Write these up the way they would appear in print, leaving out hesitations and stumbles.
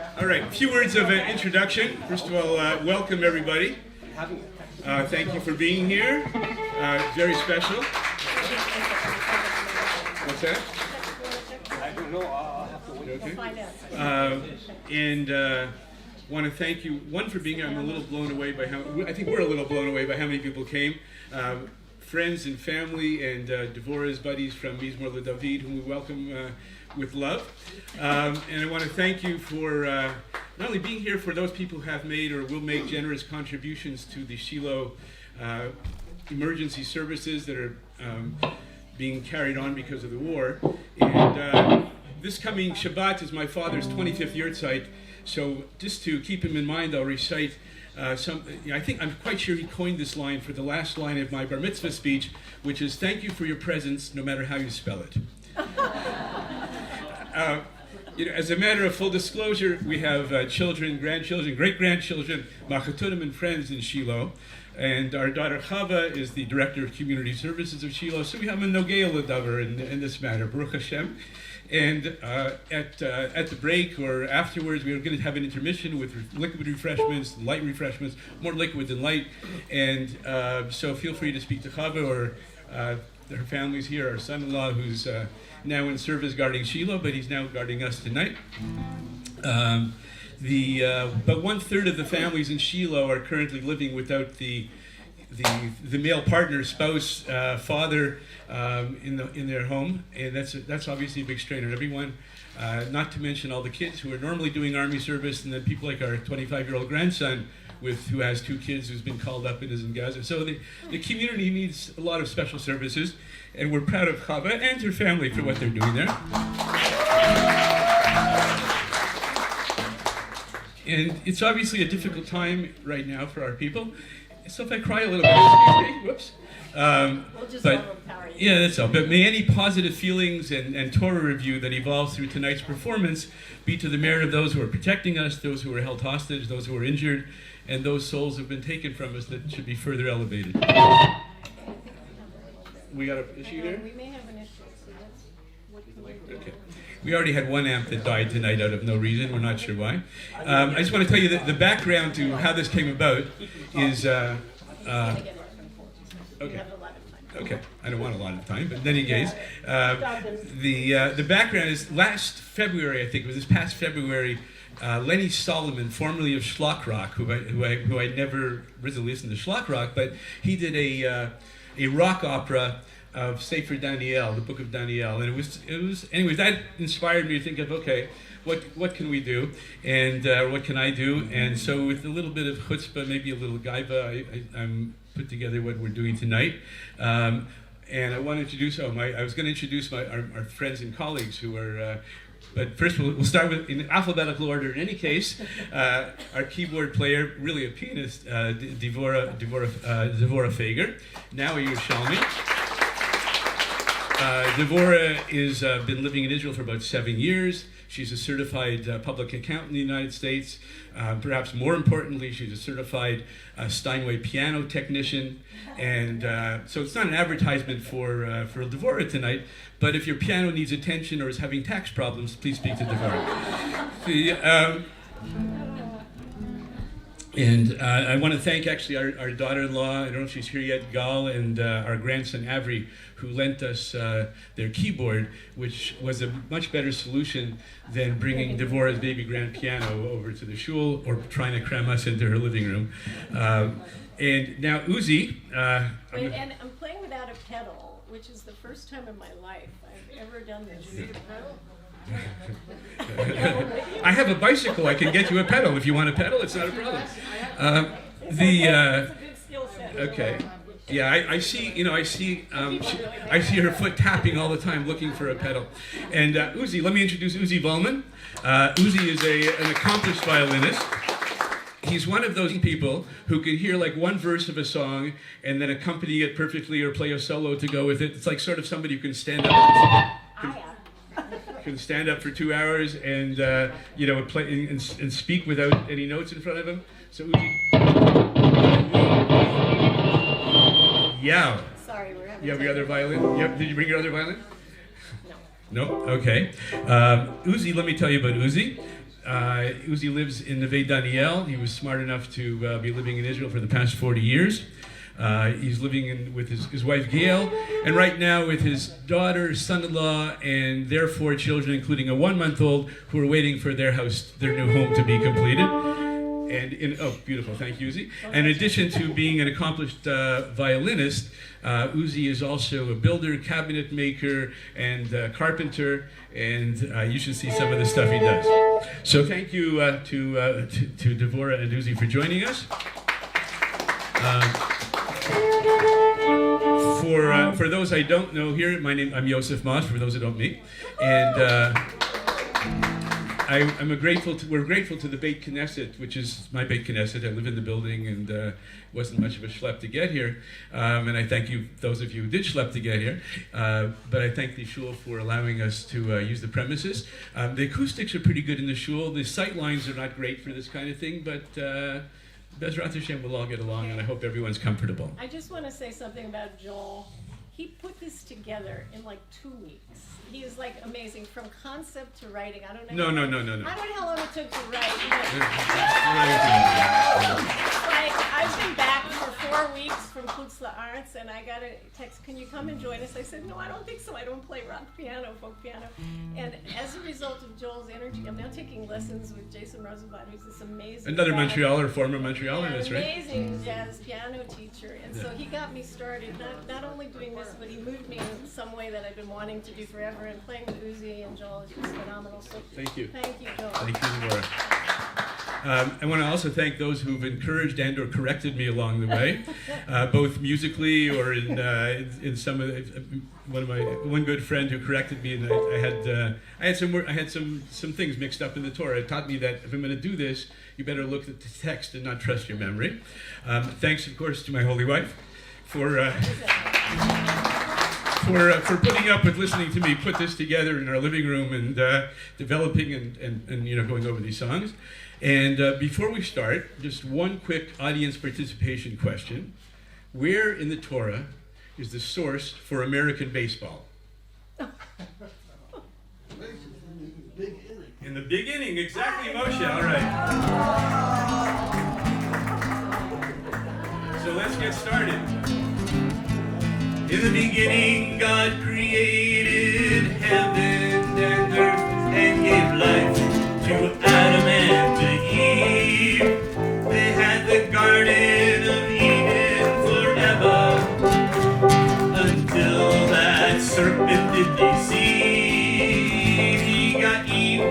All right, a few words of introduction. First of all, welcome everybody. Thank you for being here. Very special. What's that? I don't know. I'll have to wait. Okay. We'll find out. And want to thank you, one, for being here. I'm a little blown away by I think we're a little blown away by how many people came. Friends and family and Devorah's buddies from Mizmor David, whom we welcome with love. And I want to thank you for not only being here, for those people who have made or will make generous contributions to the Shiloh emergency services that are being carried on because of the war. And this coming Shabbat is my father's 25th yahrzeit, so just to keep him in mind, I'll recite I'm quite sure he coined this line for the last line of my bar mitzvah speech, which is, "Thank you for your presence, no matter how you spell it." As a matter of full disclosure, we have children, grandchildren, great-grandchildren, machatunim and friends in Shiloh, and our daughter Chava is the director of community services of Shiloh, so we have a nogea l'davar in this matter, Baruch Hashem. And at the break or afterwards, we are going to have an intermission with liquid refreshments, light refreshments, more liquid than light. And so feel free to speak to Chava or her family's here, our son-in-law, who's now in service guarding Shiloh, but he's now guarding us tonight. But 1/3 of the families in Shiloh are currently living without the male partner, spouse, father in their home, and that's obviously a big strain on everyone. Not to mention all the kids who are normally doing army service, and then people like our 25-year-old grandson who has 2 kids who's been called up and is in Gaza. So the community needs a lot of special services, and we're proud of Chava and her family for what they're doing there. And it's obviously a difficult time right now for our people. So if I cry a little bit, excuse me, whoops. We'll just overpower you. Yeah, that's all. But may any positive feelings and Torah review that evolves through tonight's performance be to the merit of those who are protecting us, those who are held hostage, those who are injured, and those souls who have been taken from us that should be further elevated. We got an issue there? We may have an issue, so that's what can we do? Okay. We already had one amp that died tonight out of no reason. We're not sure why. I just want to tell you that the background to how this came about is... Okay. Okay. I don't want a lot of time, but in any case, the background is last February, I think it was this past February, Lenny Solomon, formerly of Schlock Rock, who I never really listened to Schlock Rock, but he did a rock opera of Sefer Daniel, the Book of Daniel, and it was anyways, that inspired me to think of, okay, what can we do, and what can I do? And so with a little bit of chutzpah, maybe a little gaiva, I'm put together what we're doing tonight. And I want to introduce, I was going to introduce our friends and colleagues who are, but first we'll start with, in alphabetical order in any case, our keyboard player, really a pianist, Devorah Fager, now a Yerushalmi. Devorah has been living in Israel for about 7 years. She's a certified public accountant in the United States. Perhaps more importantly, she's a certified Steinway piano technician. And so it's not an advertisement for Devorah tonight, but if your piano needs attention or is having tax problems, please speak to Devorah. And I want to thank actually our daughter-in-law, I don't know if she's here yet, Gal, and our grandson Avri, who lent us their keyboard, which was a much better solution than bringing Devorah's baby grand piano over to the shul or trying to cram us into her living room. And now Uzi. And I'm playing without a pedal, which is the first time in my life I've ever done this. You need a pedal? I have a bicycle. I can get you a pedal. If you want a pedal, it's not a problem. It's a good skill set. Okay. Yeah, I see. I see her foot tapping all the time, looking for a pedal. And Uzi, let me introduce Uzi Volman. Uzi is an accomplished violinist. He's one of those people who can hear like one verse of a song and then accompany it perfectly or play a solo to go with it. It's like sort of somebody who can stand up. Can stand up for 2 hours and play and speak without any notes in front of him. So Uzi. Yeah. Sorry, we're having. You have your other violin? Yep. Did you bring your other violin? No. No? Okay. Uzi, let me tell you about Uzi. Uzi lives in Neve Daniel. He was smart enough to be living in Israel for the past 40 years. He's living with his wife Gail, and right now with his daughter, son-in-law, and their 4 children, including a 1-month-old, who are waiting for their new home to be completed. And oh, beautiful! Thank you, Uzi. And in addition to being an accomplished violinist, Uzi is also a builder, cabinet maker, and carpenter. And you should see some of the stuff he does. So thank you to Devorah and Uzi for joining us. For those I don't know here, I'm Yosef Moss. For those that don't meet, and. We're grateful to the Beit Knesset, which is my Beit Knesset. I live in the building, and it wasn't much of a schlep to get here. And I thank you, those of you who did schlep to get here. But I thank the shul for allowing us to use the premises. The acoustics are pretty good in the shul. The sight lines are not great for this kind of thing, but Bezrat Hashem, we'll all get along, and I hope everyone's comfortable. I just want to say something about Joel. He put this together in like 2 weeks. He is like amazing from concept to writing. I don't know. No. I don't know how long it took to write. Like I've been back for 4 weeks from Klutz La'aretz, and I got a text, "Can you come and join us?" I said, "No, I don't think so. I don't play rock piano, folk piano." And as a result of Joel's energy, I'm now taking lessons with Jason Rosenblatt, who's this amazing Another guy. Montrealer, former Montrealer, Yeah, that's right. amazing jazz piano teacher, and so he got me started. Not only doing this, but he moved me in some way that I've been wanting to do forever. And playing with Uzi and Joel is just phenomenal. So Thank you. Thank you, Joel. Thank you, Devorah. I want to also thank those who've encouraged and or corrected me along the way, both musically or in some of one good friend who corrected me, and I had some things mixed up in the Torah. It taught me that if I'm going to do this, you better look at the text and not trust your memory. Thanks, of course, to my holy wife for putting up with listening to me put this together in our living room and developing and going over these songs. And before we start, just one quick audience participation question. Where in the Torah is the source for American baseball? In the beginning, exactly, Moshe. All right. So let's get started. In the beginning, God created heaven and earth and gave life to Adam and to Eve. They had the Garden of Eden forever until that serpent did deceive. He got Eve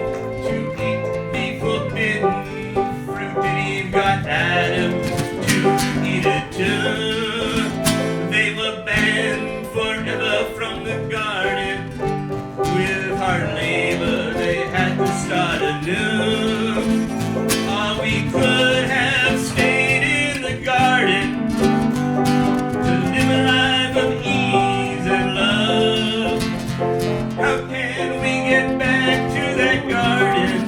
to eat the forbidden fruit, and Eve got Adam to eat it too. Forever from the garden, with hard labor they had to start anew. Oh, we could have stayed in the garden to live a life of ease and love. How can we get back to that garden?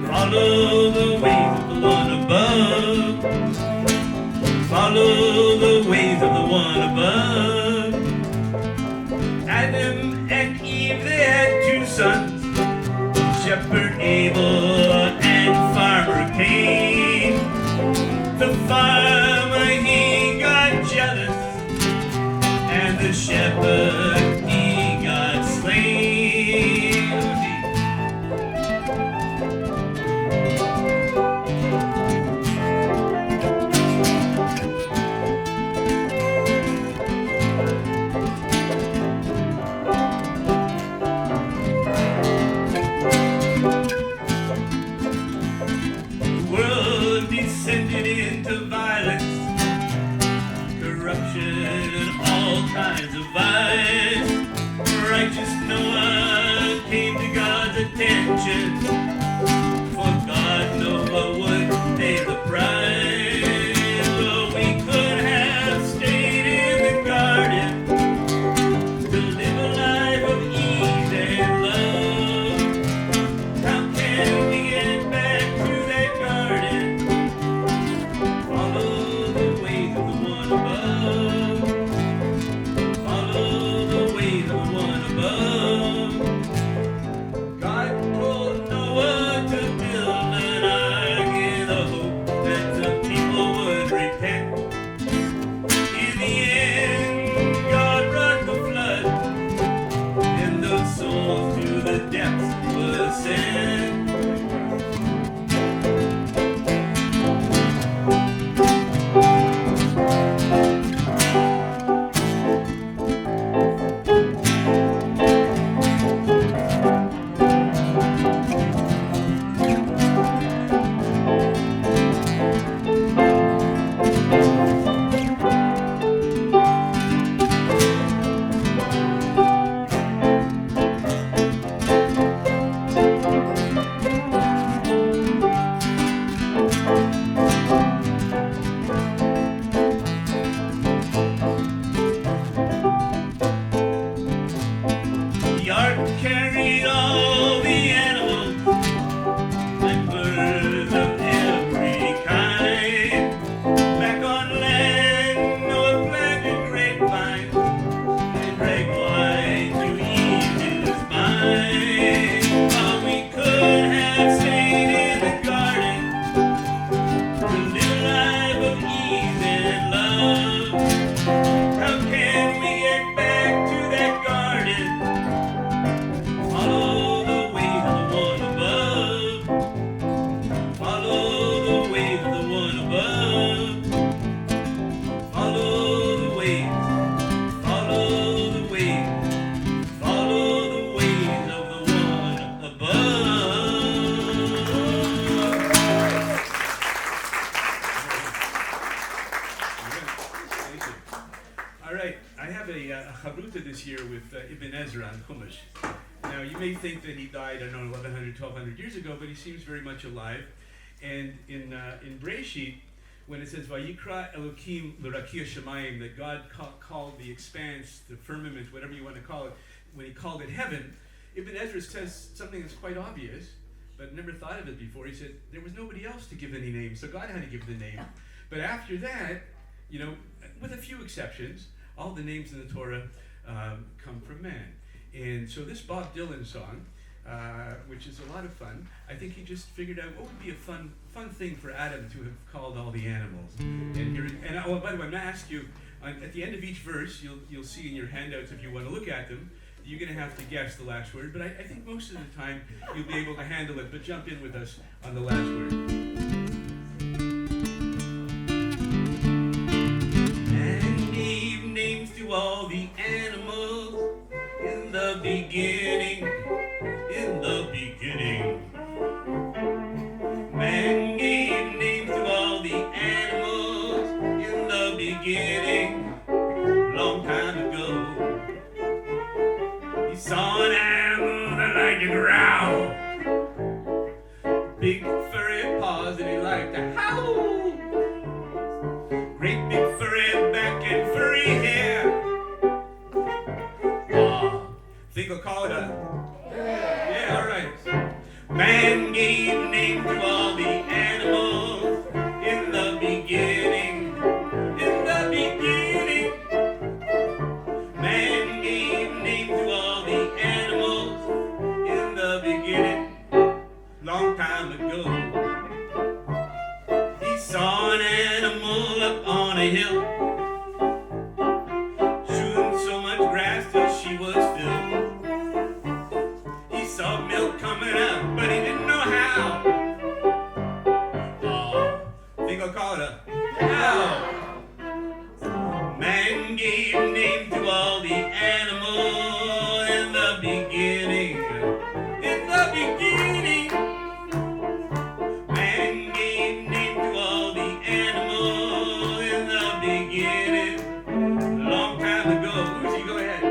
Follow the ways of the one above. Follow the ways of the one above. Adam and Eve, they had 2 sons, Shepherd Abel and Farmer Cain. The farmer, he got jealous, and the shepherd, he got slain. Descended into violence, corruption, and all kinds of vice. Righteous Noah came to God's attention, for God Noah would pay the price. Well, we could have stayed in the garden to live a life of ease and love. How can we get back to that garden? Follow the ways of the one above. Follow the ways of the one above. God told Noah right, I have a chavruta this year with Ibn Ezra on Chumash. Now, you may think that he died, I don't know, 1,100, 1,200 years ago, but he seems very much alive. And in Breshit, when it says, Vayikra Elokim l'rakia shamayim, that God called the expanse, the firmament, whatever you want to call it, when he called it heaven, Ibn Ezra says something that's quite obvious, but never thought of it before. He said, there was nobody else to give any name, so God had to give the name. But after that, you know, with a few exceptions, all the names in the Torah come from man. And so this Bob Dylan song, which is a lot of fun, I think he just figured out what would be a fun thing for Adam to have called all the animals. And oh, by the way, I'm going to ask you, at the end of each verse, you'll see in your handouts, if you want to look at them, you're going to have to guess the last word, but I think most of the time you'll be able to handle it, but jump in with us on the last word. And gave names to all the animals in the beginning, Man gave names to all the animals in the beginning, long time ago. He saw an animal that liked to growl, big furry paws and he liked to howl, great big furry back and furry hair. Think I'll call it yeah, all right. Man gave name to all the animals in the beginning, Man gave name to all the animals in the beginning, long time ago. He saw an animal up on a hill, chewing so much grass till she was filled. He saw milk coming out, but he didn't know how. Think I'll call it a cow. Man gave name to all the animals in the beginning, Man gave name to all the animals in the beginning, long time ago. Lucy, go ahead.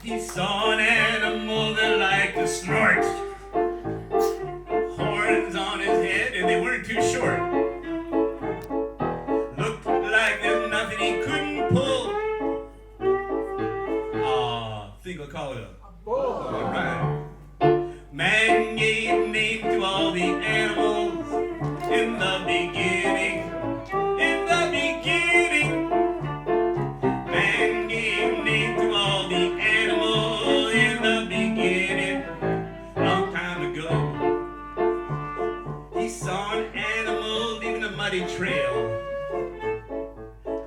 He saw an animal that liked to snort, horns on his head and they weren't too short. Looked like there's nothing he couldn't pull. Think I'll call it a bull. All right. Man gave name to all the animals in the beginning, Man gave name to all the animals in the beginning, long time ago. He saw an animal leaving a muddy trail,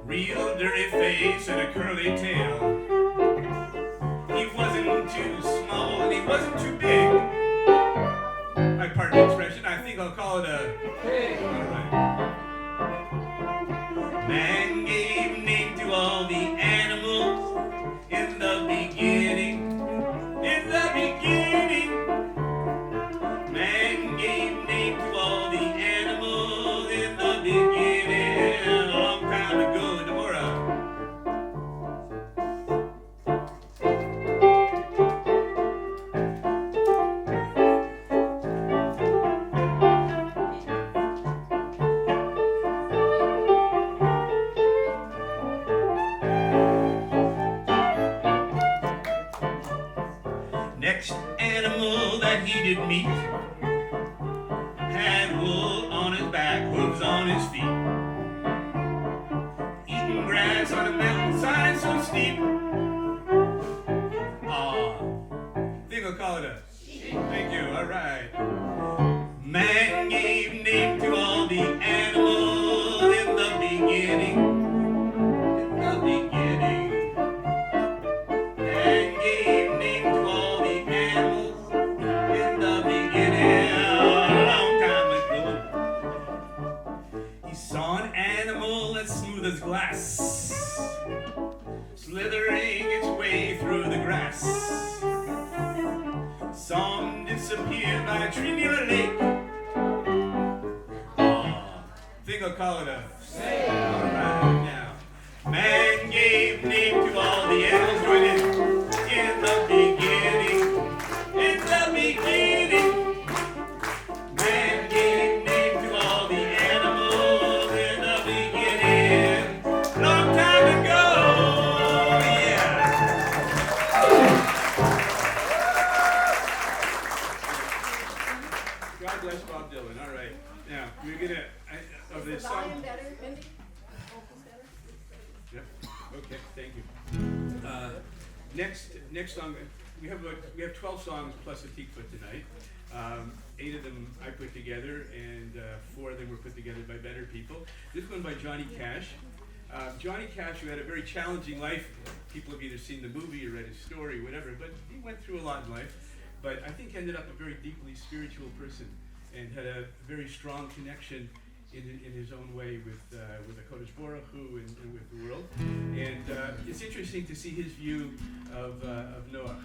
real dirty face and a curly tail. He wasn't too small and he wasn't too big. I pardon the expression, I think I'll call it a pig. All right. Man gave name to all the animals in the beginning, Man gave name to all the animals in the beginning, a long time ago. Deborah. Next animal that he did meet had wool on his back, hooves on his feet, eating grass on a mountainside so steep. Think I'll call it a sheep. Thank you, all right. Man gave name to all the animals in the beginning, Man gave name to all the animals in the beginning. was glass, slithering its way through the grass. Some disappeared by a tree near a lake. Think I'll call it a say. All right, now. Man gave name to all the animals. Join in. In the beginning. In the beginning. Man gave name to all the animals in the beginning. Long time ago. Yeah. God bless Bob Dylan. All right. Now, we're going to... Of this song. Volume better, Mindy? Vocals better? Yep. Okay. Thank you. Next song. We have 12 songs plus Hatikvah tonight. 8 of them I put together, and 4 of them were put together by better people. This one by Johnny Cash. Johnny Cash, who had a very challenging life. People have either seen the movie or read his story, whatever. But he went through a lot in life. But I think ended up a very deeply spiritual person, and had a very strong connection in his own way with the Kodesh Baruch Hu and with the world. And it's interesting to see his view of Noah.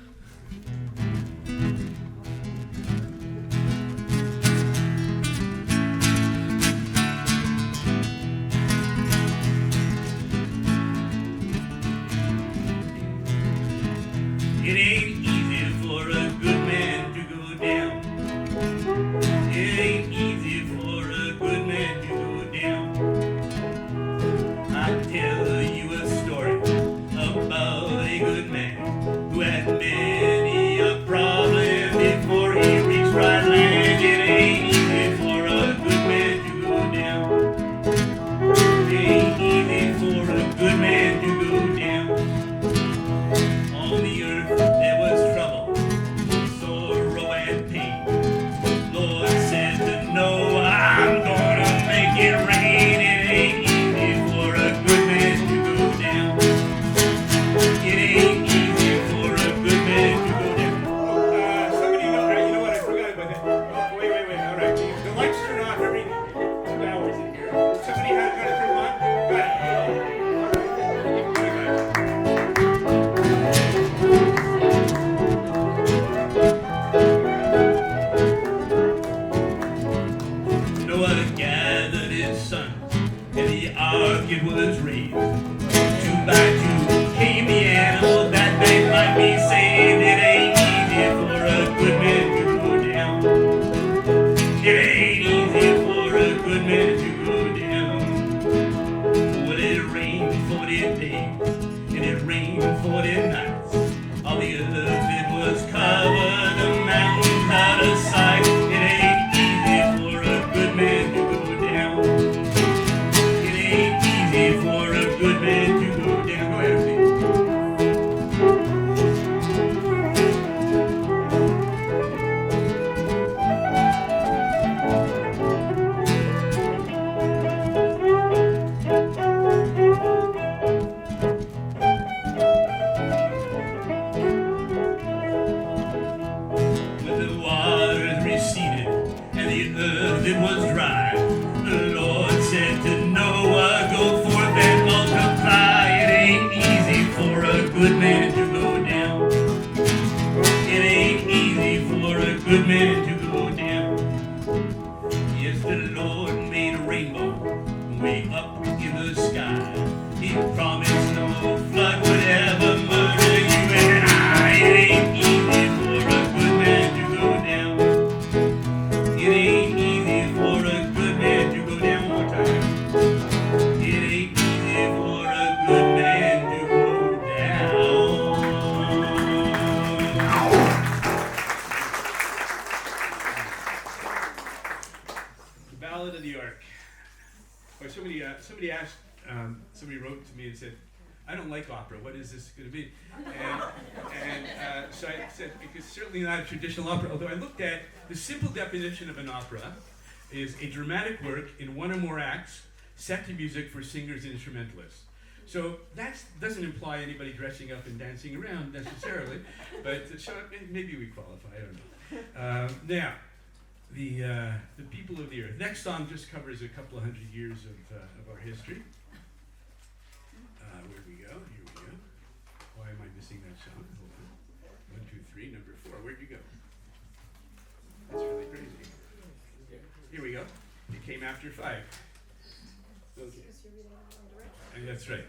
It ain't easy for a good man to go down. It ain't easy for a good man to go down. I tell you a story about a good man who had many a problem before he reached right land. It ain't easy for a good man to go down. It ain't easy for a good man to go down. On the earth there was trouble, sorrow and pain. Lord said to Noah, I'm gonna make it rain. It ain't easy for a good man to go down. It ain't easy for a good man to go down. Somebody know, you know what, I forgot about that. Oh, wait, all right. The lights turn off every 2 hours in here. Somebody got to turn them on? Go ahead. All right. Noah gathered his sons, and the ark it was raised. 2 by 2 came the animals that they might be saved. It ain't easy for a good man to go down. It ain't easy for a good man to go down. Well, it rained 40 days, and it rained 40 nights. All the earth it was covered, the mountains out of sight. It ain't easy for a good man to go down. It ain't easy for a good man to go down. Go ahead, please. When the waters receded and the earth it was dry, the Lord said to Noah, go forth and multiply. It ain't easy for a good man to go down. It ain't easy for a good man to go down. Yes, the Lord made a rainbow way up in the sky. He promised no flood would ever murder you and I. It ain't easy for a good man to go down. It ain't easy for a good man to go down. One more time. It ain't easy for a good man to go down. The Ballad of the Ark. Or somebody asked, somebody wrote to me and said, I don't like opera. What is this going to be? So I said, it's certainly not a traditional opera, although I looked at the simple definition of an opera is a dramatic work in 1 or more acts, set to music for singers and instrumentalists. So that doesn't imply anybody dressing up and dancing around necessarily, but so maybe we qualify, I don't know. Now, the people of the earth. Next song just covers a couple of 100 years of our history. to sing that song. Hold on. 1, 2, 3, number 4. Where'd you go? That's really crazy. Here we go. It came after 5. Okay. That's right.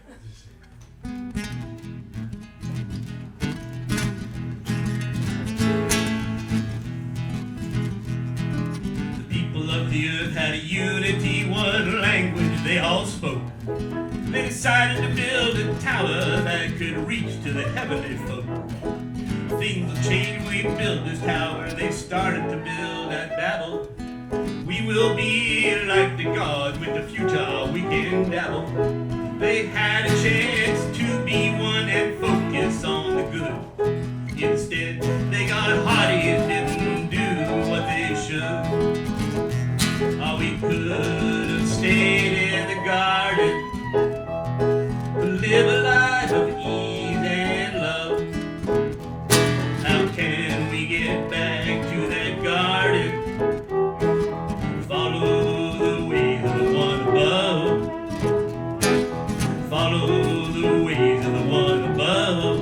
The people of the earth had a unity, one language they all spoke. They decided to build a tower that could reach to the heavenly folk. Things will change when we build this tower they started to build at Babel. We will be like the gods with the future we can dabble. They had a chance to be one and focus on the good. Instead, they got haughty and didn't do what they should. Oh, we could have stayed in the garden, live a life of ease and love. How can we get back to that garden? Follow the ways of the one above. Follow the ways of the one above.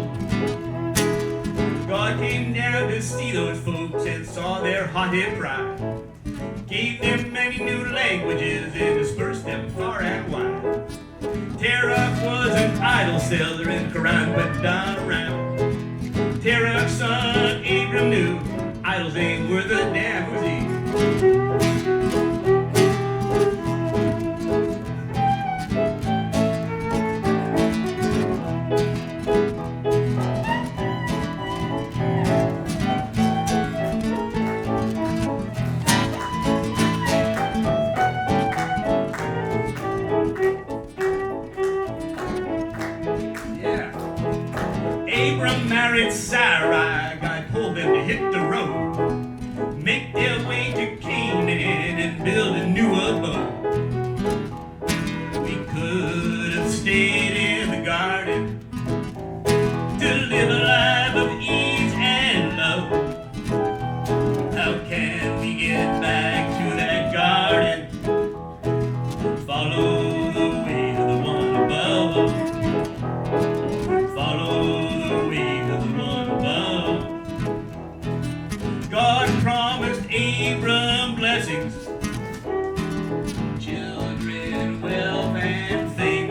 God came down to see those folks and saw their haughty pride. Gave them many new languages and dispersed them far and wide. Terach was an idol seller and Quran went down around. Terach's son Abram knew idols ain't worth a damn, was he? Abram married Sarai, God told them to hit the road, make their way to Canaan and build a new abode. We could have stayed in the garden to live a life of ease and love. How can we get back to that garden? Follow the ways of the one above. Follow the ways of the one above. God promised Abram blessings, children, wealth, and fame.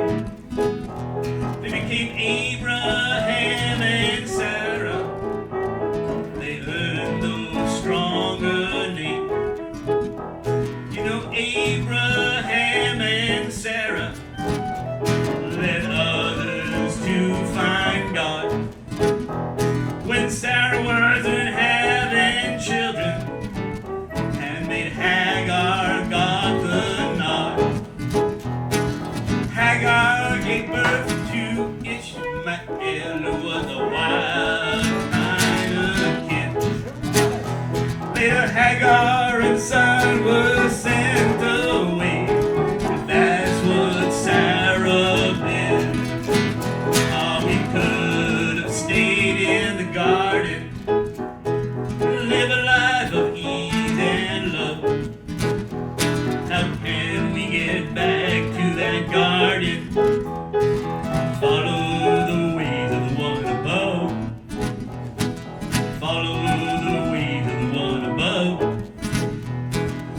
They became Abraham and Sarah. They earned those stronger names. You know, Abraham and Sarah led others to find God. When Sarah wasn't having children, handmaid Hagar got the nod. Hagar gave birth to Ishmael, who was a wild kind of kid. Later Hagar and son were sent away, and that's what Sarah did. Oh, we could have stayed in the garden, live a life of ease and love. How can we get back to that garden? Follow the ways of the one above. Follow the ways of the one above.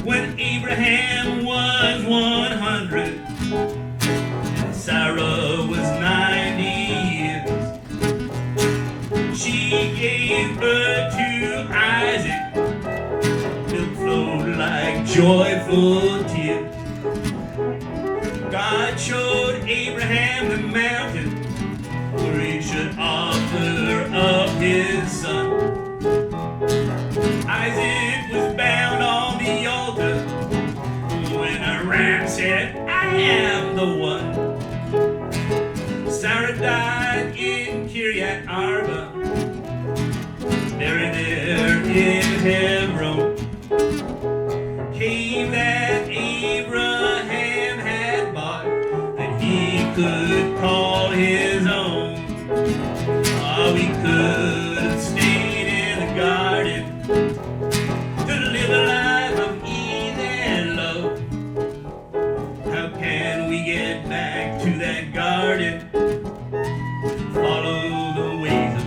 When Abraham was 100 and Sarah was 90 years, she gave birth to Isaac. Milk flowed like joyful tears. God showed Abraham the mountain where he should offer up his son. Isaac was bound on the altar when a ram said, I am the one. Sarah died in Kiryat Arba, buried there in Hebron. Cave that Abraham had bought, that he could call his own. Oh, we could have stayed in the garden to live a life of ease and love. How can we get back to that garden? Follow the ways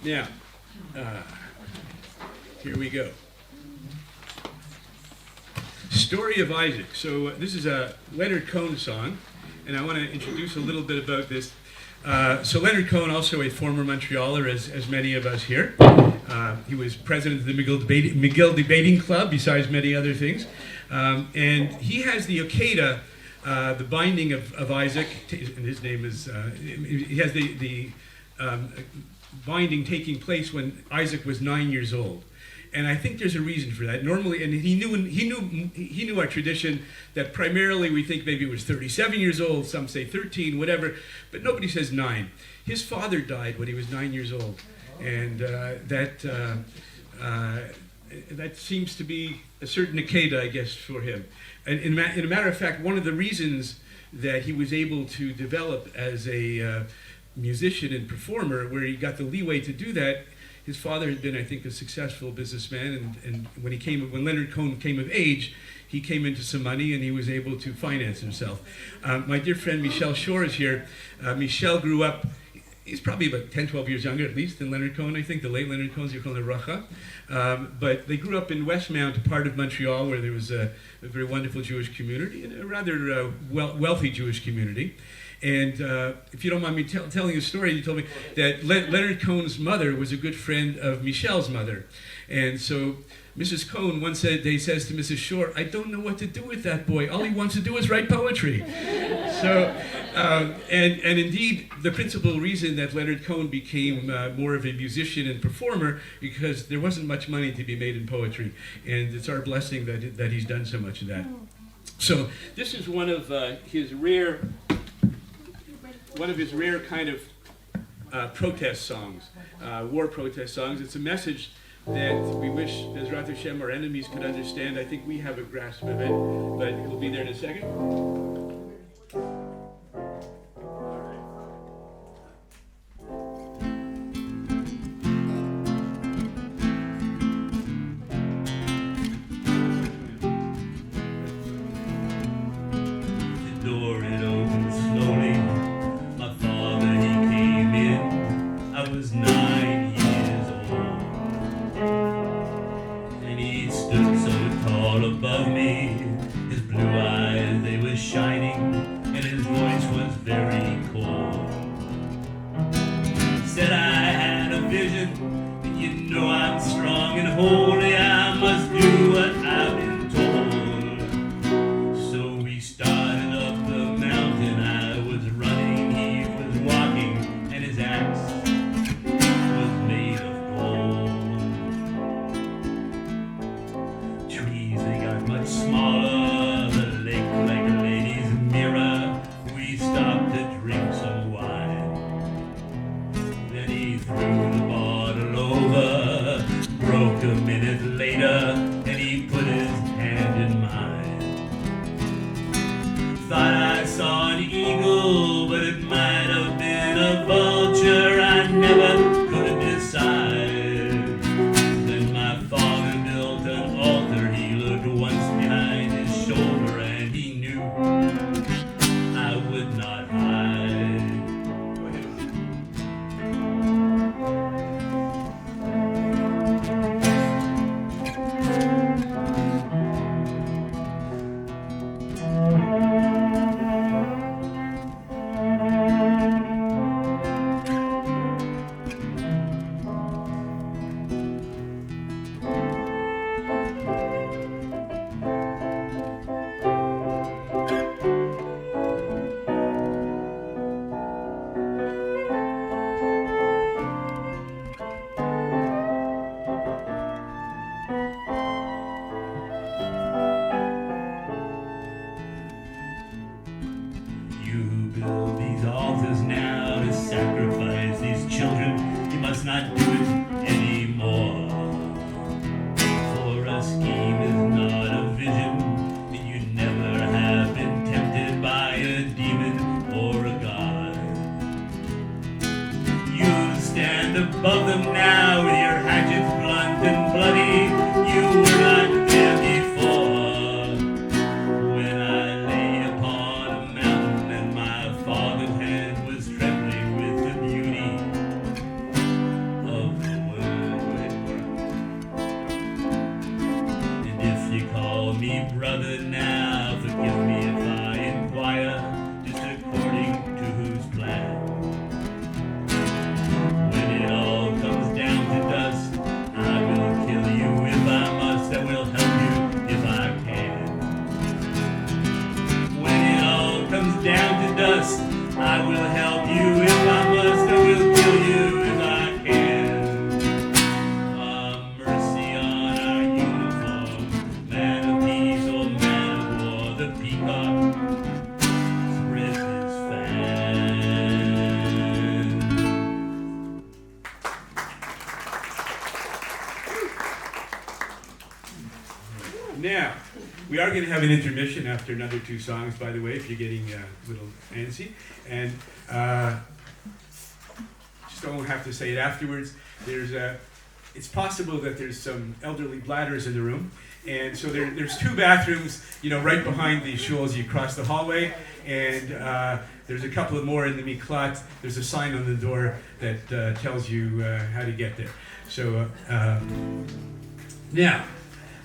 Now, here we go. Story of Isaac. So this is a Leonard Cohen song, and I want to introduce a little bit about this. So Leonard Cohen, also a former Montrealer, as many of us here. He was president of the McGill Debating Club, besides many other things. And he has the Okeda, the binding of Isaac, and his name is, he has the binding taking place when Isaac was 9 years old. And I think there's a reason for that. Normally, and he knew our tradition that primarily we think maybe it was 37 years old, some say 13, whatever, but nobody says 9. His father died when he was 9 years old, and that seems to be a certain Akeda, I guess, for him. And in a matter of fact, one of the reasons that he was able to develop as a musician and performer, where he got the leeway to do that. His father had been, I think, a successful businessman, and when Leonard Cohen came of age, he came into some money and he was able to finance himself. My dear friend Michel Shore is here. Michel grew up, he's probably about 10, 12 years younger at least than Leonard Cohen, I think, the late Leonard Cohen, Zichron Levracha. But they grew up in Westmount, a part of Montreal where there was a very wonderful Jewish community, and a rather wealthy Jewish community. And if you don't mind me telling a story, you told me that Leonard Cohen's mother was a good friend of Michel's mother. And so Mrs. Cohen one day says to Mrs. Shore, "I don't know what to do with that boy. All he wants to do is write poetry." So, and indeed, the principal reason that Leonard Cohen became more of a musician and performer, because there wasn't much money to be made in poetry. And it's our blessing that he's done so much of that. So this is one of his rare kind of protest songs, war protest songs. It's a message that we wish Bezrat Hashem, our enemies, could understand. I think we have a grasp of it, but we'll be there in a second. Of brother now, forgive me if I inquire, just according to whose plan. When it all comes down to dust, I will kill you if I must, I will help you if I can. When it all comes down to dust, I will help you if I must, I will kill you if I can. Mercy on our uniform, man of peace or man of war, the peacock spreads his fan. Now, we are going to have an intermission after another two songs, by the way, if you're getting a little antsy. And just don't have to say it afterwards. It's possible that there's some elderly bladders in the room. And so there's two bathrooms, right behind the shuls. You cross the hallway, and there's a couple of more in the miklat. There's a sign on the door that tells you how to get there. So now,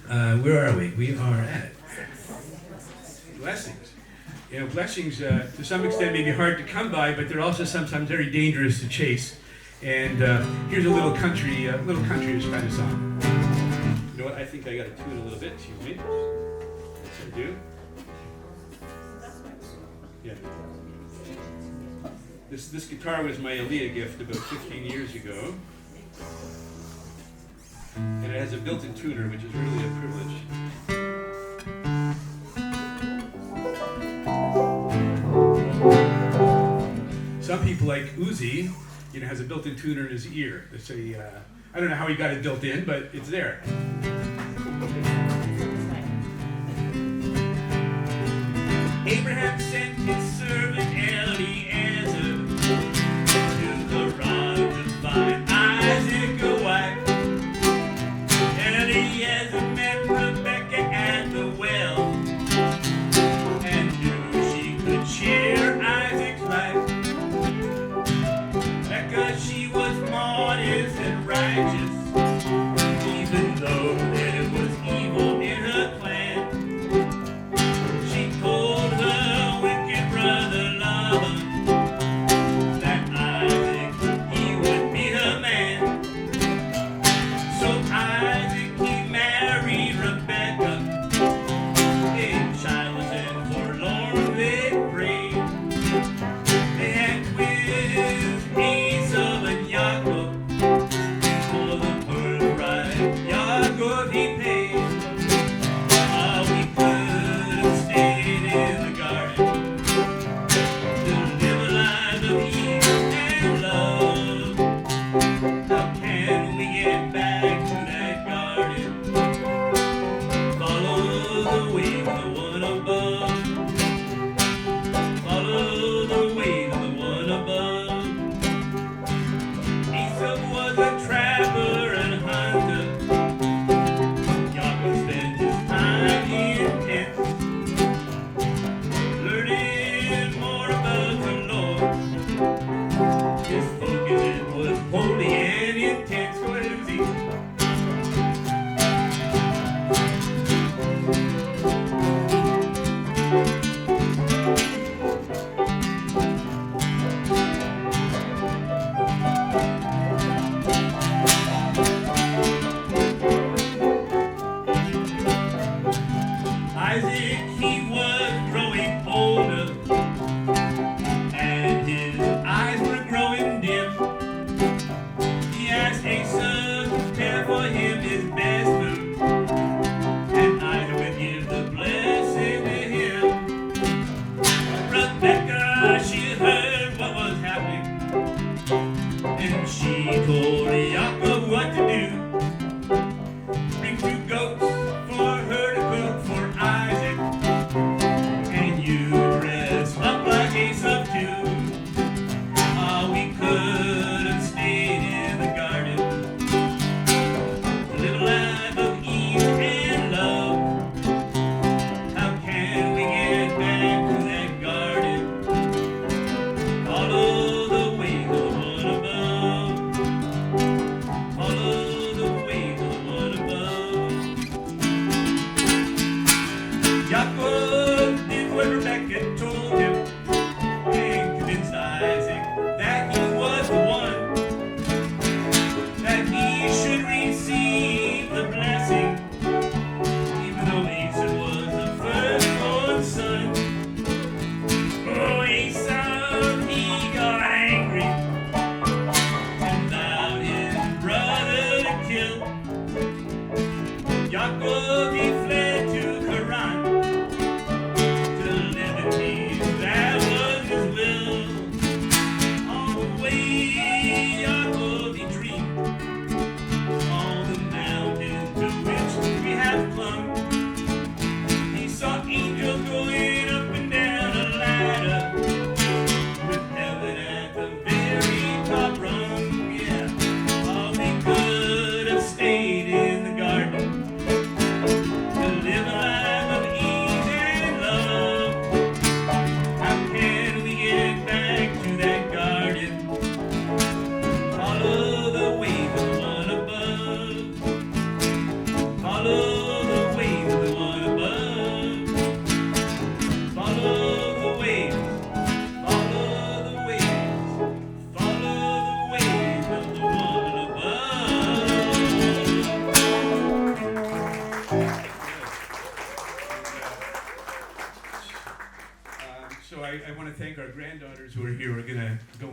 where are we? We are at blessings. Blessings to some extent may be hard to come by, but they're also sometimes very dangerous to chase. And here's a little country-ish kind of song. You know what? I think I got to tune a little bit. Excuse me. Yes, I do. Yeah. This guitar was my Aliyah gift about 15 years ago. And it has a built-in tuner, which is really a privilege. Some people like Uzi, has a built-in tuner in his ear. It's I don't know how he got it built in, but it's there. Abraham sent his servant Eliezer to Haran to find Isaac a wife. Eliezer met Rebekah at the well and knew she could share Isaac's life. Because she was modest and righteous, even though there was evil in her clan. She told her wicked brother Laban that Isaac, he would be her man. So Isaac, he married Rebekah. In childless and forlorn they prayed. They had twins, Esau and Yaakov, for the birthright Yaakov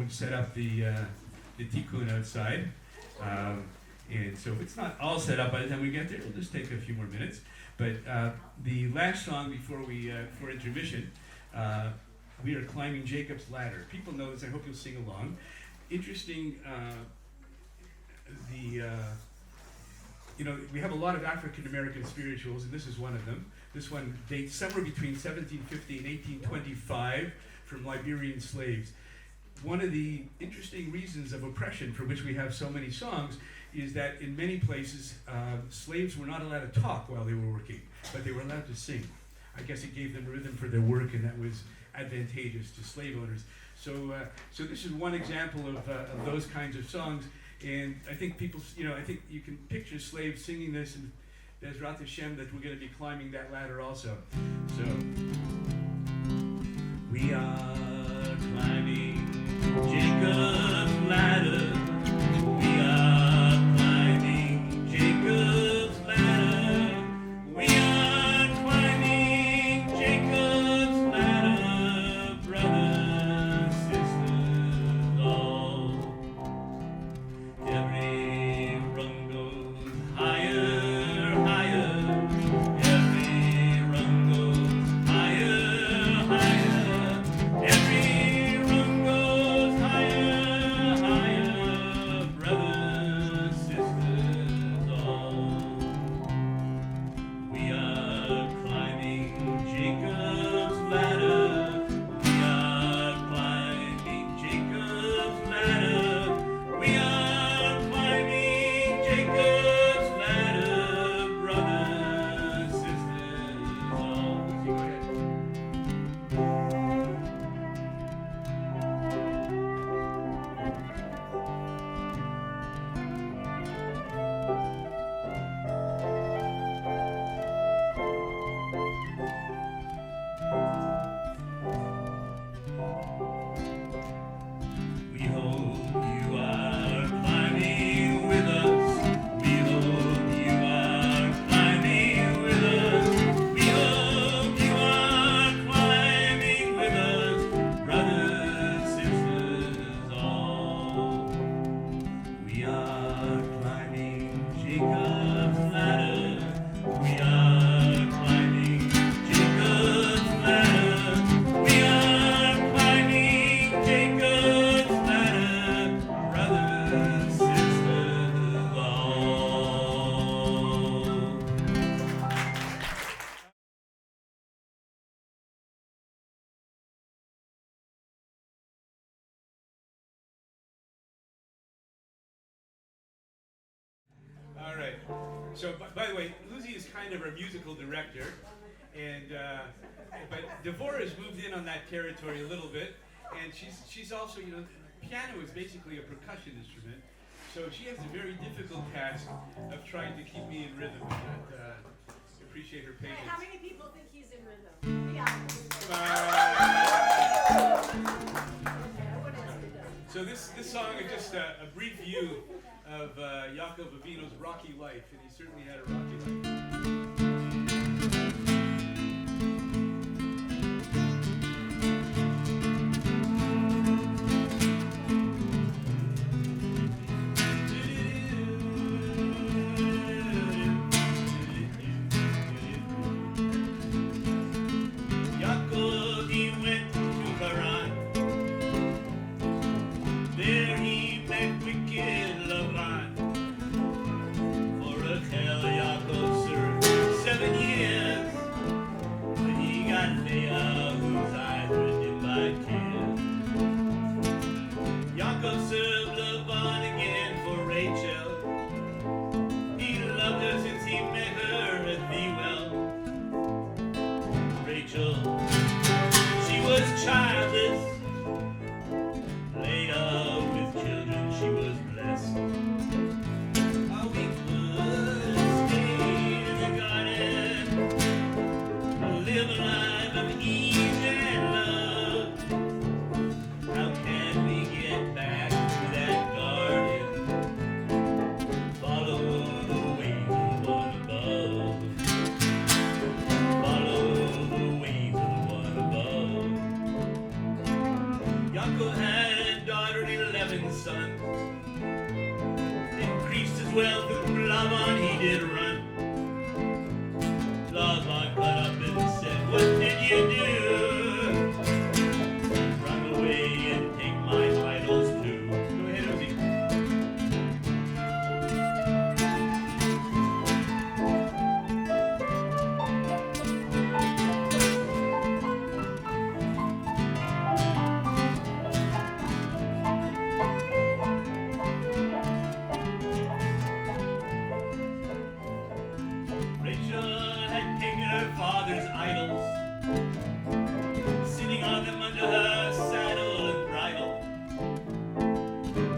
set up the tikkun outside. And so it's not all set up by the time we get there. It'll just take a few more minutes. But the last song before for intermission, we are climbing Jacob's ladder. People know this. I hope you'll sing along. Interesting. We have a lot of African American spirituals, and this is one of them. This one dates somewhere between 1750 and 1825 from Liberian slaves. One of the interesting reasons of oppression for which we have so many songs is that in many places, slaves were not allowed to talk while they were working, but they were allowed to sing. I guess it gave them rhythm for their work, and that was advantageous to slave owners. So this is one example of those kinds of songs. And I think people, I think you can picture slaves singing this, and Bezrat Hashem that we're going to be climbing that ladder also. So We are climbing Jacob's ladder. We are climbing Jacob's ladder. We are climbing Jacob's ladder, brothers, sisters, all. Every rung goes higher, higher. Every rung goes higher, higher. Every rung goes higher, higher. Brothers, sisters, all. We are climbing Jacob's ladder. We are climbing Jacob's ladder. We are climbing Jacob's ladder, brothers, sisters, all. Go ahead. We hope you are climbing with us. We hope you are climbing with us. We hope you are climbing with us, brothers, sisters, all. We are climbing Jacob's ladder. We are climbing Jacob's ladder. We are climbing Jacob's ladder, brothers, sisters, all. all right. So by the way, Lucy is kind of our musical director, and but Devorah's moved in on that territory a little bit, and she's also piano is basically a percussion instrument, so she has a very difficult task of trying to keep me in rhythm. But appreciate her patience. How many people think he's in rhythm? Yeah. So this song is just a brief view of Yaakov Avinu's rocky life, and he certainly had a rocky life. Yaakov, he went to Haran. There he met wicked Lavan. For Rachel, Yaakov wealth from Laban he did run. Laban got up and said, what did you do? Run away and take my idols too. Go ahead, Uzi. Rachel had taken her father's idols, sitting on them under her saddle and bridle.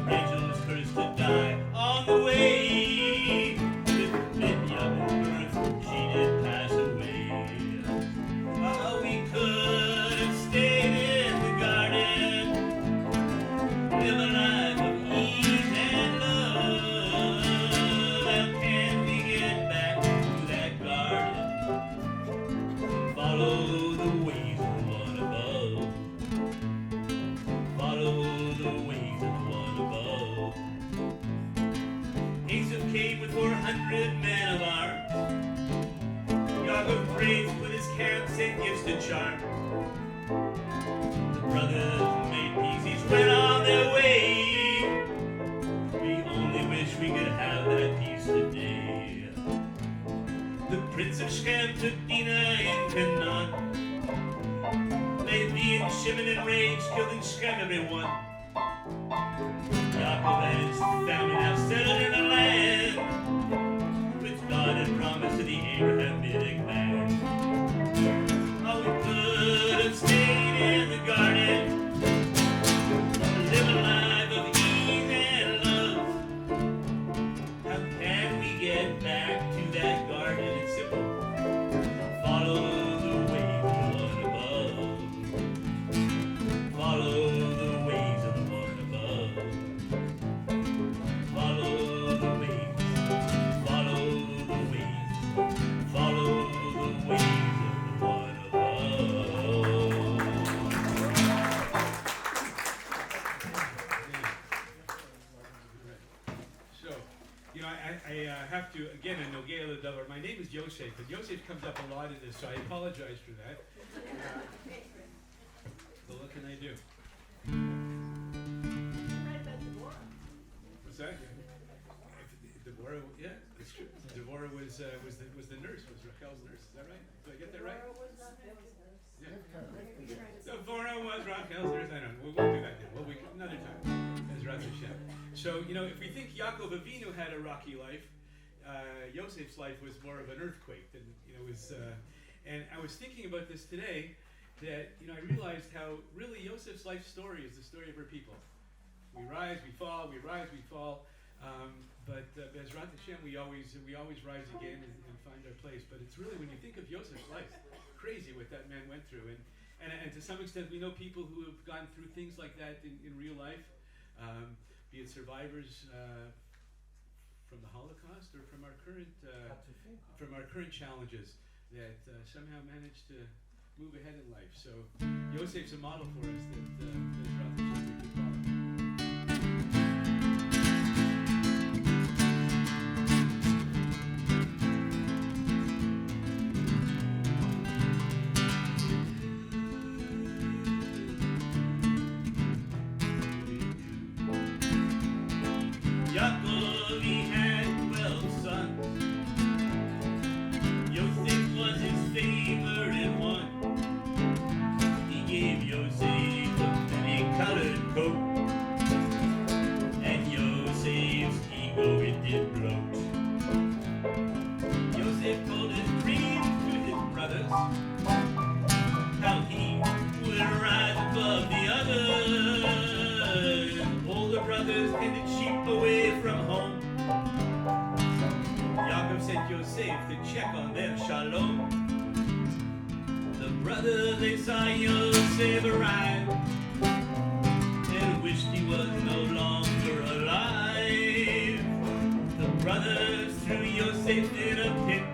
Rachel was first to die on the way. With Benjamin's birth, she did pass away. Oh, we could have stayed in the garden, live a life of ease and love. How can we get back to that garden? Follow the ways of the one above. Follow the ways of the one above. Asaph came with 400 men of arms. Yaakov praised with his camp, sent gifts to charm. The brothers made peace, each went on their way. We only wish we could have that peace today. The prince of Shem took Dinah and Canaan. Levi and Shimon enraged, killed in Shem everyone. Yaakov and his family now settled in the land, which God had promised to the Abrahamic man. Oh, we could have stayed in the garden, live a life of ease and love. How can we get back to that garden? It's simple. Follow the ways of the one above. Follow the ways of the one above. Follow the ways. Follow the ways. Follow the ways of the one above. So, I have to, again, in Nogea L'Davar, my name is Yosef, but Yosef comes up a lot in this, so I apologize for that. But what can I do? What's that? Devorah, yeah, that's true. Devorah was the nurse, was Rachel's nurse. Is that right? Did I get that right? Yeah. Devorah was Rachel's nurse. I don't know. We'll do that then. Another time. Ezrat Hashem. So, if we think Yaakov Avinu had a rocky life, Yosef's life was more of an earthquake than, was. And I was thinking about this today, that, I realized how really Yosef's life story is the story of her people. We rise, we fall, we rise, we fall. But Bezrat Hashem, we always rise again and find our place. But it's really, when you think of Yosef's life, crazy what that man went through. And to some extent, we know people who have gone through things like that in real life, be it survivors from the Holocaust or from our current challenges that somehow managed to move ahead in life. So Yosef's a model for us that Bezrat Hashem we could follow. Yaakov, he had 12 sons. Yosef was his favorite one. He gave Yosef a many-colored coat, and Yosef's ego it did bloat. Yosef told his dreams to his brothers, how he would rise above the others. Older brothers tended sheep away from home. Yaakov sent Yosef to check on their shalom. The brothers, they saw Yosef arrive and wished he was no longer alive. The brothers threw Yosef in a pit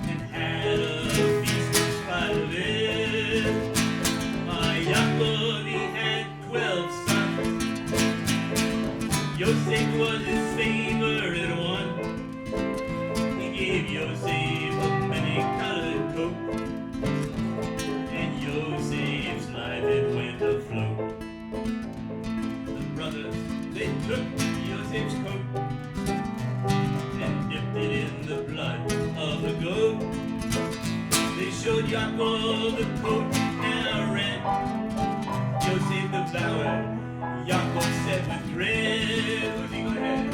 and had a feast in spite of it. My Yaakov, he had 12 sons. Yosef Yosef was his favorite one. He gave Yosef a many-colored coat, and Yosef's life it went afloat. The brothers, they took Yosef's coat and dipped it in the blood of the goat. They showed Yaakov the coat now red. Yosef devoured. Yaakov said with dread. Would you go ahead?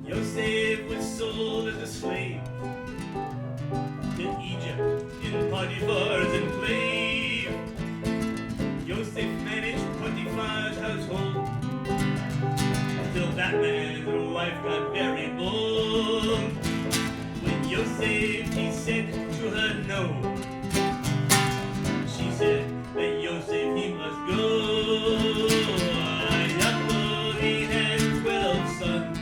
Yosef was sold as a slave in Egypt, in Potiphar's enclave. Yosef managed Potiphar's household until that man's wife got very bold. When Yosef, he said to her no, she said that Yosef, he must go. Yaakov, he had 12 sons.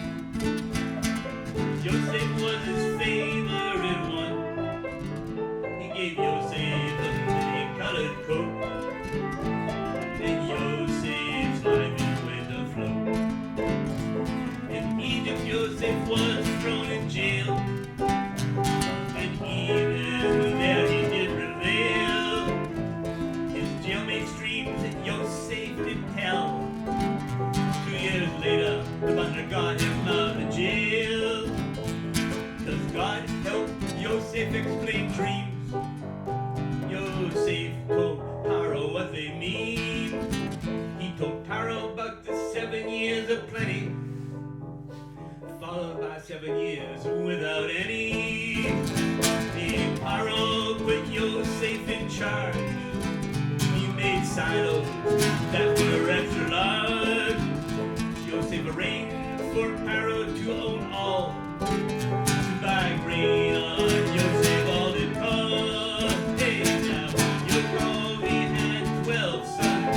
Yosef was his favorite one. He gave Yosef a many-colored coat, and Yosef's life it went afloat. In Egypt, Yosef was thrown in jail, and even there he did reveal. His jailmate's dreams that Yosef did tell. 2 years later, the butler got him out of jail. Does God help Yosef explain dreams? Yosef told Pharaoh what they mean. He told Pharaoh about the 7 years of plenty, followed by 7 years without any. The Pharaoh put Yosef in charge. He made silos that were extra large. Yosef arranged for Pharaoh to own all. By grain on Yosef all it cost. Hey now, Yaakov he had 12 sons.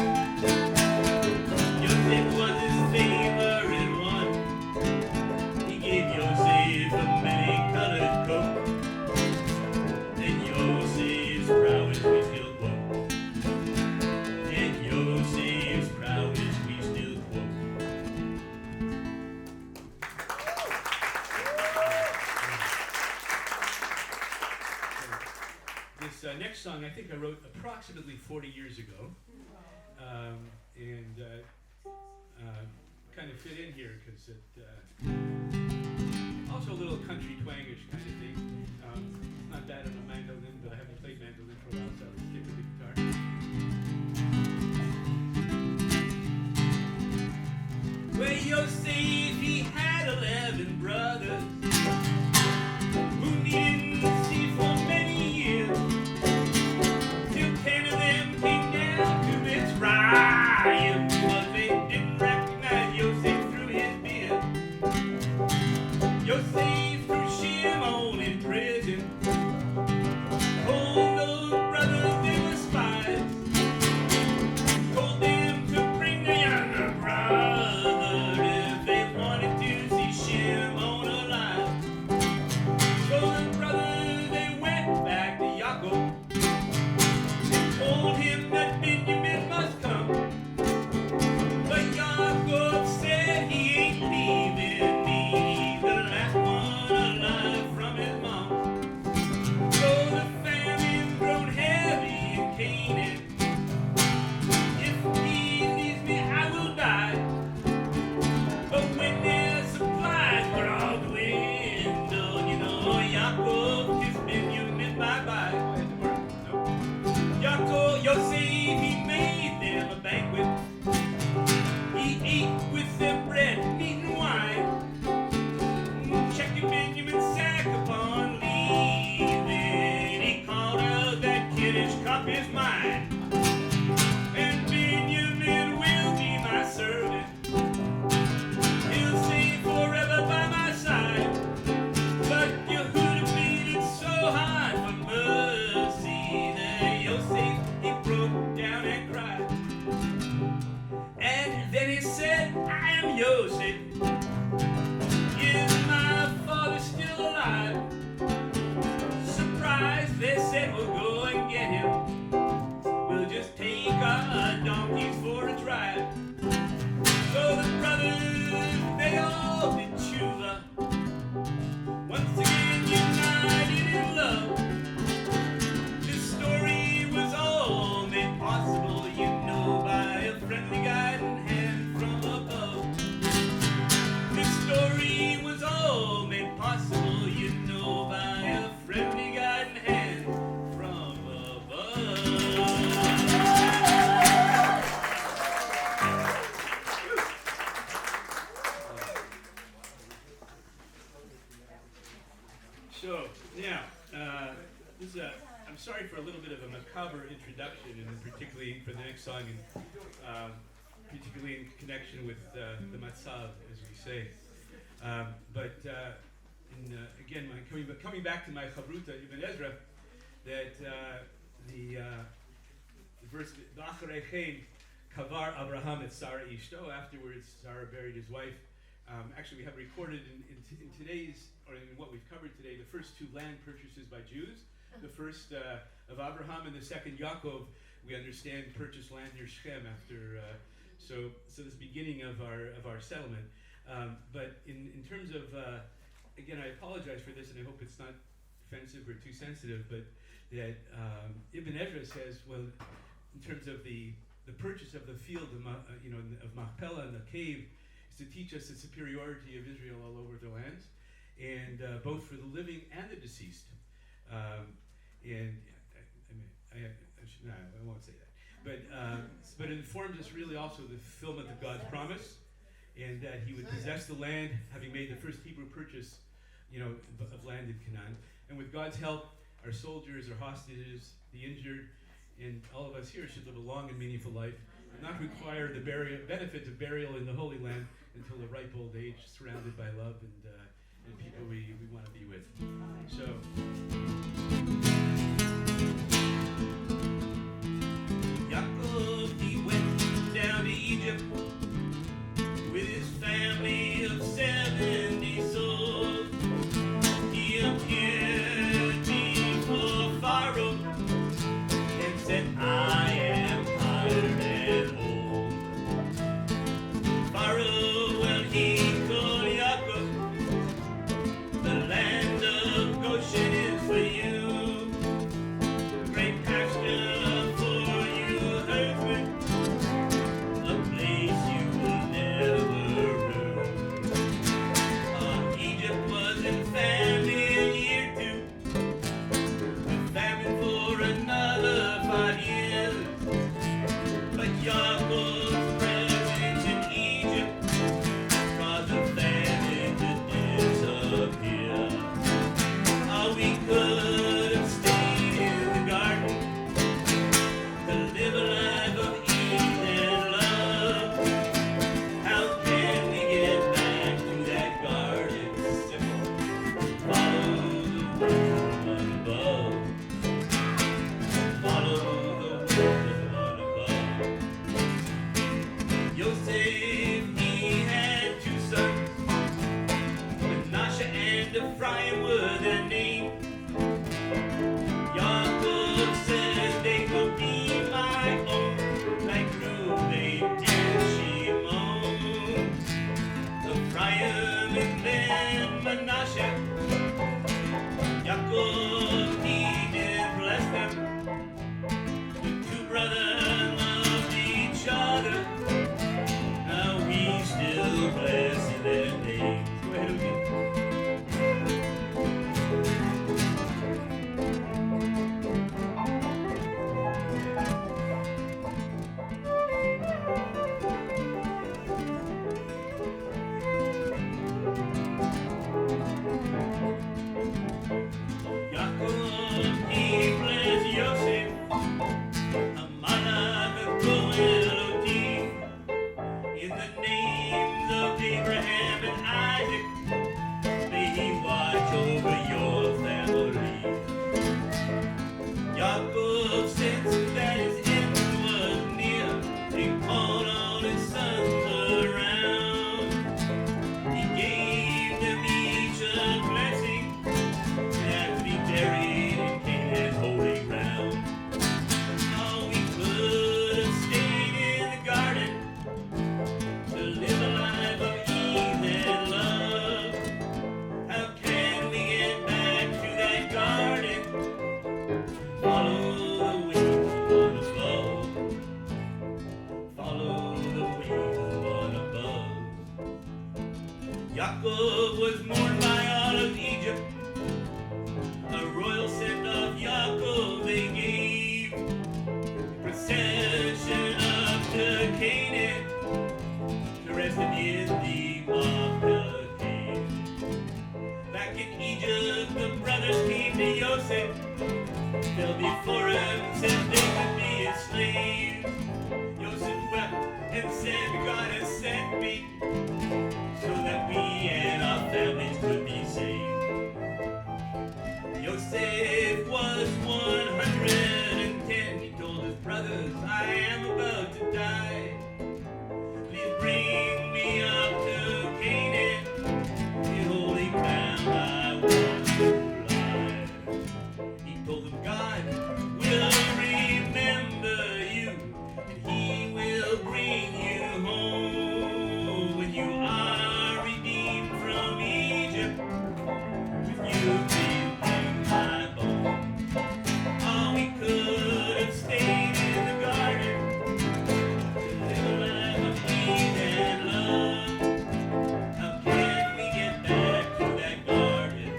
Yosef was his favorite one. He gave Yosef a many-colored coat, and Yosef's prowess we still quote. And Yosef's prowess we still quote. This next song I think I wrote approximately 40 years ago, and kind of fit in here because it also a little country twangish kind of thing. It's not bad on a mandolin, but I haven't played mandolin for a while, so I'll stick with the guitar. Well, Yosef, he had 11 brothers whom he didn't see for many years, till 10 of them came down to Mitzrayim, but they didn't recognize Yosef through his beard. Yosef threw Shimon in prison, told those brothers they were spies, told them to bring the younger brother if they wanted to see Shimon alive. they said, I am Yosef. Is my father still alive? Surprised, they said, we'll go and get him. We'll just take our donkeys for a drive. So the brothers, they all did tshuva. Once again united in love. This story was all made possible, you know, by a friendly guiding hand from above. This story was all made possible, you know, by a friendly guiding hand from above. So now, I'm sorry for a little bit of a macabre introduction, and particularly for the next song, and particularly in connection with the matzav, as we say. Again, coming back to my chavruta Ibn Ezra, that the verse "V'acharei chen kavar Abraham et Sarah ishto." Afterwards, Sarah buried his wife. Actually, we have recorded in today's, or in what we've covered today, the first two land purchases by Jews. The first of Abraham and the second Yaakov, we understand, purchased land near Shechem after. So this beginning of our settlement. But in terms of, again, I apologize for this, and I hope it's not offensive or too sensitive, but that Ibn Ezra says, well, in terms of the purchase of the field of Machpelah and the cave, is to teach us the superiority of Israel all over the lands, and both for the living and the deceased. I won't say that. But it informs us really also the fulfillment of God's promise, and that He would possess the land, having made the first Hebrew purchase, of land in Canaan. And with God's help, our soldiers, our hostages, the injured, and all of us here should live a long and meaningful life, and not require the benefit of burial in the Holy Land until a ripe old age, surrounded by love and people we want to be with. So. Yaakov, he went down to Egypt with his family of 70 souls. He appeared before Pharaoh and said, I am tired and old. Pharaoh, well, he told Yaakov, the land of Goshen is for you. Great pasture for you, herdsmen, a place you will never roam. Egypt was in famine in year 2, with famine for another 5 years. But Yaakov's presence in Egypt caused the famine to disappear. We could have stayed in the garden to live a life of ease and love. How can we get back to that garden? Simple. Follow the one above. Follow the one above. Yosef, he had 2 sons. Menashe and Ephraim were their names. Yaakov said they could be my own, like Reuben and Shimon. Ephraim and then Menashe. Yaakov, he did bless them. The 2 brothers loved each other. Now we still bless their names. Go ahead, Uki. Yaakov, he blessed Yosef, Amana v'Koel in the names of Abraham and Isaac, may He watch over your family. Yaakov sensed that his end was near. He called on his sons Yaakov was mourned by all of Egypt. A royal send-off Yaakov they gave. Procession up to Canaan, the rest of in the Machpelah cave. Back in Egypt, the brothers came to Yosef. Fell before him, said they would be his slaves. Yosef wept and said, God has sent me so that we and our families could be saved. Yosef was 110. He told his brothers, I am about to die. Please bring me up to Canaan, the holy ground I want to lie. He told them, God will remember you, and he will bring you home when you are redeemed from Egypt. With you being my bone. Oh, we could have stayed in the garden to live a life of peace and love. How can we get back to that garden?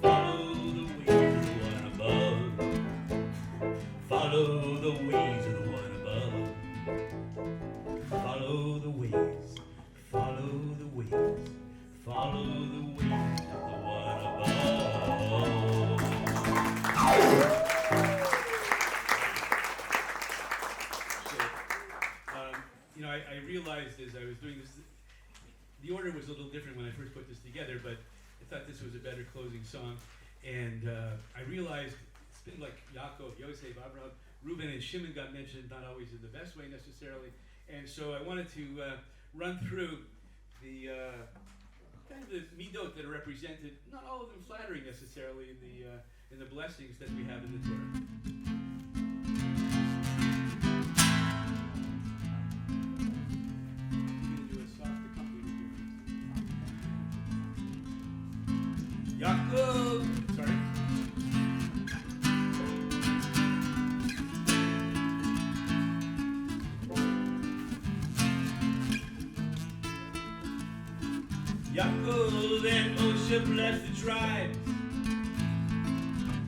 Follow the ways of the one above. Follow the ways of the one above. Follow the ways. Follow the ways. Follow the ways of the one above. So, I realized as I was doing this, the order was a little different when I first put this together, but I thought this was a better closing song. And I realized it's been like Yaakov, Yosef, Abraham, Reuben, and Shimon got mentioned, not always in the best way necessarily. And so I wanted to run through the kind of the midot that are represented, not all of them flattering necessarily in the blessings that we have in the Torah. Yaakov, sorry. Yaakov and Moshe blessed the tribes.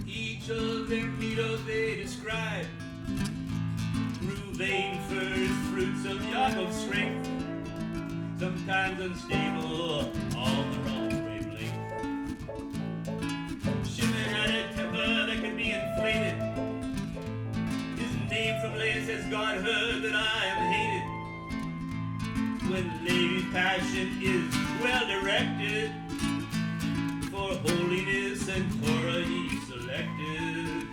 Each of their midot they describe. Reuben first fruits of Yaakov's strength, sometimes unstable on the wrong wavelength. Shimon had a temper that could be inflated. His name from Leah says, God heard that I am hated. When Levi's passion is well directed, for holiness and Torah he selected.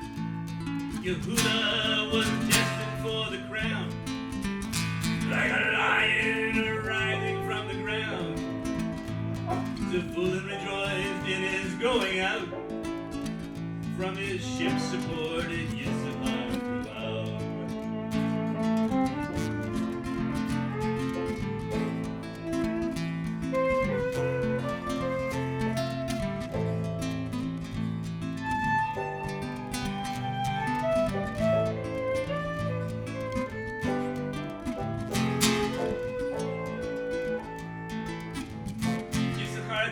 Yehuda was destined for the crown, like a lion rising from the ground. Zebulun rejoiced in his going out, from his ship supported Yisachar throughout.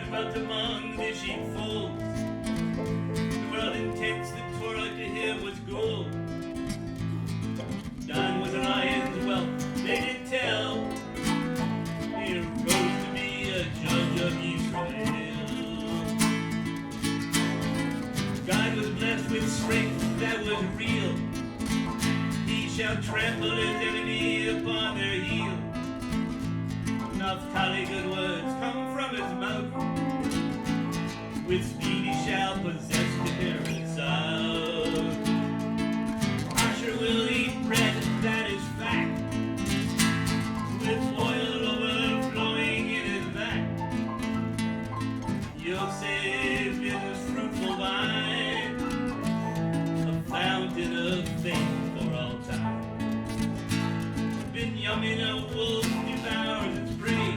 Dwelt among the sheepfolds. Dwelt in tents, the Torah to him was gold. Dan was a lion's whelp, they did tell. He rose to be a judge of Israel. God was blessed with strength that was real. He shall trample his enemy upon their heel. Naphtali good words come from his mouth. With speed he shall possess the barren south. Asher will eat bread, that is fact, with oil overflowing in his vat. Yosef is a fruitful vine, a fountain of faith for all time. Binyamin a wolf devours its prey.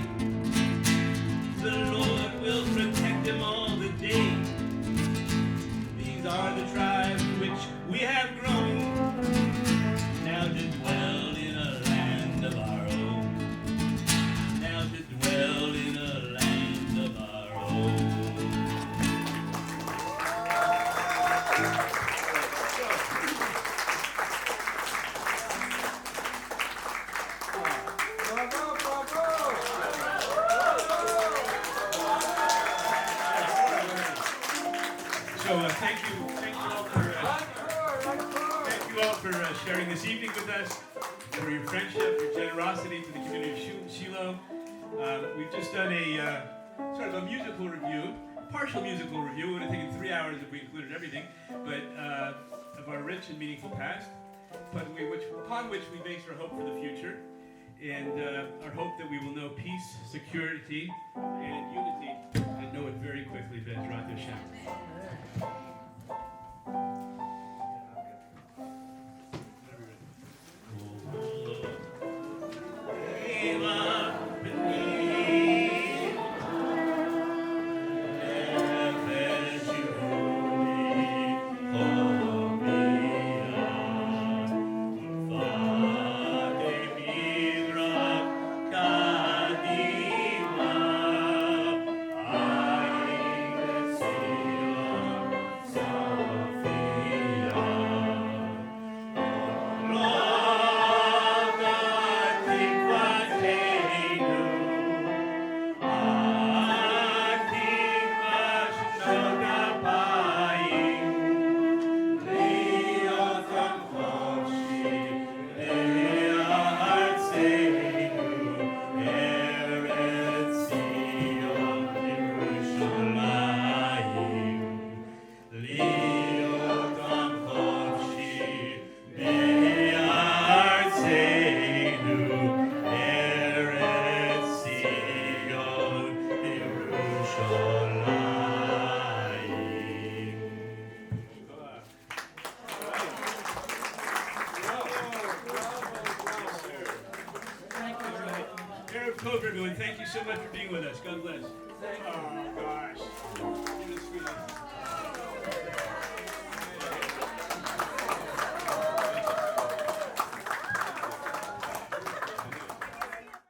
The Lord will protect him all the day. These are So thank you all for sharing this evening with us, for your friendship, your generosity to the community of Shiloh. We've just done a sort of a musical review, partial musical review. It would have taken 3 hours if we included everything, but of our rich and meaningful past, but upon which we base our hope for the future, and our hope that we will know peace, security, and unity, and know it very quickly, Bezrat Hashem. Everyone, thank you so much for being with us. God bless.